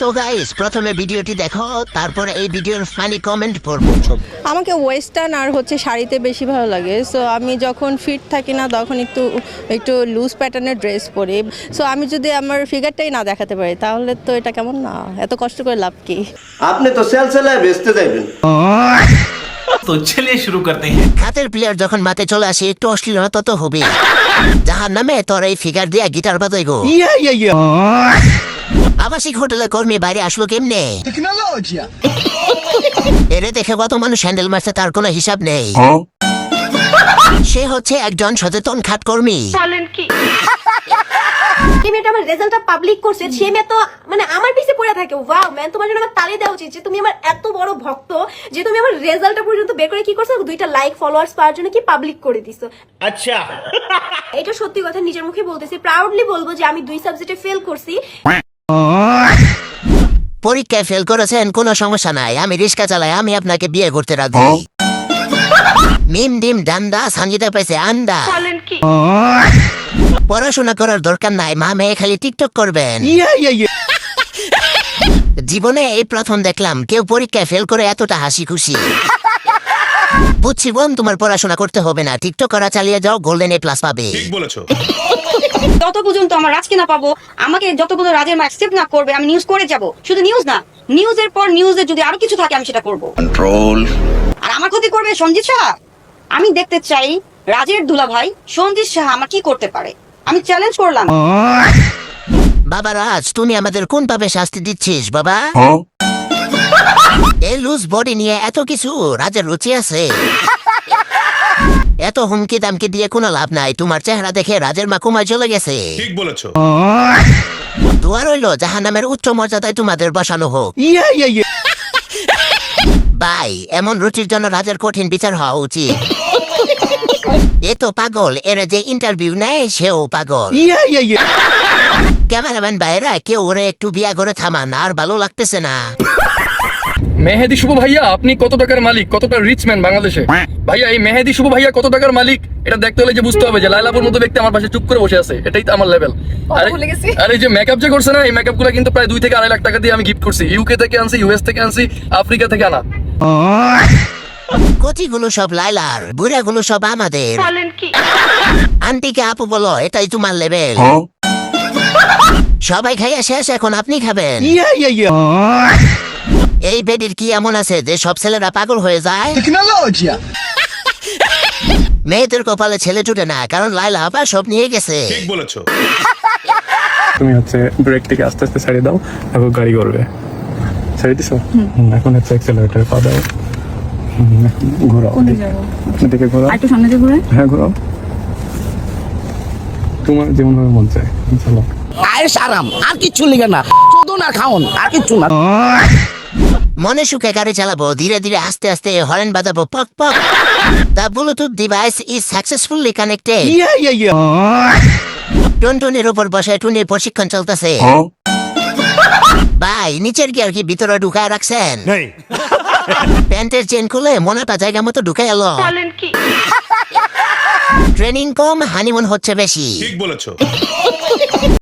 তো গাইস প্রথমে ভিডিওটি দেখো, তারপরে এই ভিডিওর ফানি কমেন্ট পড়বো। আমাকে ওয়েস্টার্ন আর হচ্ছে শাড়িতে বেশি ভালো লাগে। সো আমি যখন ফিট থাকি না তখন একটু একটু লুজ প্যাটার্নের ড্রেস পরি। সো আমি যদি আমার ফিগারটাই না দেখাতে পারি তাহলে তো এটা কেমন না, এত কষ্ট করে লাভ কি? আপনি তো সেলসেলায় বেচতে যাইবেন। तो चलिए शुरू करते हैं। হাতের প্লেয়ার যখন মাঠে চলে আসে একটু অশ্লীলতা তো হবে। যাহার নামে তোর এই ফিগার দিয়া গিটার বাজাই গো। আবাসিক হোটেলের কর্মী বাইরে আসলো কেমনে? এরে দেখে কত মানুষ হ্যান্ডেল মারছে তার কোনো হিসাব নেই। সে হচ্ছে একজন সচেতন খাট কর্মী। যে মেয়েটা আমার রেজাল্টটা পাবলিক করছে সে মেয়ে তো মানে আমার পিছে পড়ে থাকে। ওয়াও ম্যান, তোমার জন্য আমার তালি দেওয়া উচিত যে তুমি আমার এত বড় ভক্ত যে তুমি আমার রেজাল্টটা পর্যন্ত বের করে কি করছো, 2টা লাইক ফলোয়ার্স পাওয়ার জন্য কি পাবলিক করে দিছো। अच्छा এটা সত্যি কথা, নিজের মুখে বলতেছি, প্রাউডলি বলবো যে আমি 2 সাবজেক্টে ফেল করছি। পরীক্ষায় ফেল করেছেন কোনো সমস্যা নাই, আমি রিক্সা চালাই, আমি আপনাকে বিয়ে করতে রাজি। মিম ডিম ডান্ডা সঞ্জিতা পাইছে আন্ডা। পড়াশোনা করার দরকার নাই, মা মেয়ে খালি টিকটক করবেন। জীবনে এই প্রথম দেখলাম কেউ পরীক্ষায় ফেল করে এতটা হাসি খুশি। বুঝছি বোন, তোমার পড়াশোনা করতে হবে না, টিকটক করা চালিয়ে যাও, গোল্ডেন এ প্লাস পাবে। ठीक বলেছো। যত পর্যন্ত আমার রাজকে না পাবো, আমাকে যত পর্যন্ত রাজের মা অ্যাকসেপ্ট না করবে, আমি নিউজ করে যাব। শুধু নিউজ না, নিউজের পর নিউজে যদি আরো কিছু থাকে আমি সেটা করব। কন্ট্রোল। আর আমার ক্ষতি করবে সঞ্জিত সাহা। আমি দেখতে চাই রাজের দুলা ভাই সঞ্জিত সাহা আমার কি করতে পারে। আমি চ্যালেঞ্জ করলাম। বাবা রাজ, তুমি আমাদের কোন ভাবে শাস্তি দিচ্ছিস বাবা? এই লুজ বডি নিয়ে এত কিছু, রাজের রুচি আছে। এত হুমকি দামকি দিয়ে কোনো লাভ নাই, তোমার চেহারা দেখে রাজের মা কুমায় চলে গেছে। ঠিক বলেছো। দোয়া রইল জাহান্নামের উচ্চ মর্যাদায় তোমাদের বসানো হোক। ভাই, এমন রুচির জন্য রাজের কঠিন বিচার হওয়া উচিত। এ তো পাগল, এর যে ইন্টারভিউ নেয় সেও পাগল। ক্যামেরাম্যান ভাইরা কেউ ওরে একটু বিয়া করে থামান, আর ভালো লাগতেছে না। মেহেদি শুভ ভাইয়া, আপনি কত টাকার মালিক, কতটা রিচ ম্যান বাংলাদেশে? ভাইয়া এই মেহেদি শুভ ভাইয়া কত টাকার মালিক এটা দেখতে হলে যে বুঝতে হবে যে লাইলাপুর মতো ব্যক্তি আমার পাশে চুপ করে বসে আছে, এটাই তো আমার লেভেল। আর এই যে মেকআপ যে করছে না, এই মেকআপ গুলো কিন্তু প্রায় 2 থেকে 2.5 লাখ টাকা দিয়ে আমি গিফট করছি। ইউকে থেকে আনছি, ইউএস থেকে আনছি, আফ্রিকা থেকে আনা। কচিগুলো সব লাইলার, বুড়াগুলো সব আমাদের। আন্টিকে আপু বলো, এটাই তোমার লেভেল। সবাই খাইয়া শেষ, এখন আপনি খাবেন। এই বেডির কি এমন আছে যে সব ছেলেরা পাগল হয়ে যায়? মেয়েদের কপালে ছেলে জুটে না, কারণ লাইলা আপা সব নিয়ে গেছে। ঠিক বলেছো। তুমি হচ্ছে ব্রেক থেকে আস্তে আস্তে ছাড়িয়ে দাও, এখন গাড়ি করবে। ছাড়িয়ে দিছো? এখন হচ্ছে অ্যাক্সেলারেটর পা দাও। ঘোরাও, এদিকে ঘোরাও, একটু সামনে দিয়ে ঘুরে। হ্যাঁ ঘোরাও, তোমার যেমন ভাবে মন চায় চলো। আয়েস আরাম আর কিচ্ছু লিখে না, চোদন আর খাওন আর কিচ্ছু না। মনে সুখে গাড়ি চালাবো, ধীরে ধীরে আস্তে আস্তে হরেন বাজাবো, পক পক। The bluetooth device is successfully connected. টুনটুনির উপর বসে টুনির প্রশিক্ষণ চলতেছে। ভাই, নিচের গিয়ার কি ভিতরে ঢুকায় রাখছেন? প্যান্টের চেন খুলে মনেটা জায়গা মতো ঢুকাই এলো। ট্রেনিং কম, হানিমুন হচ্ছে বেশি। ঠিক বলেছো।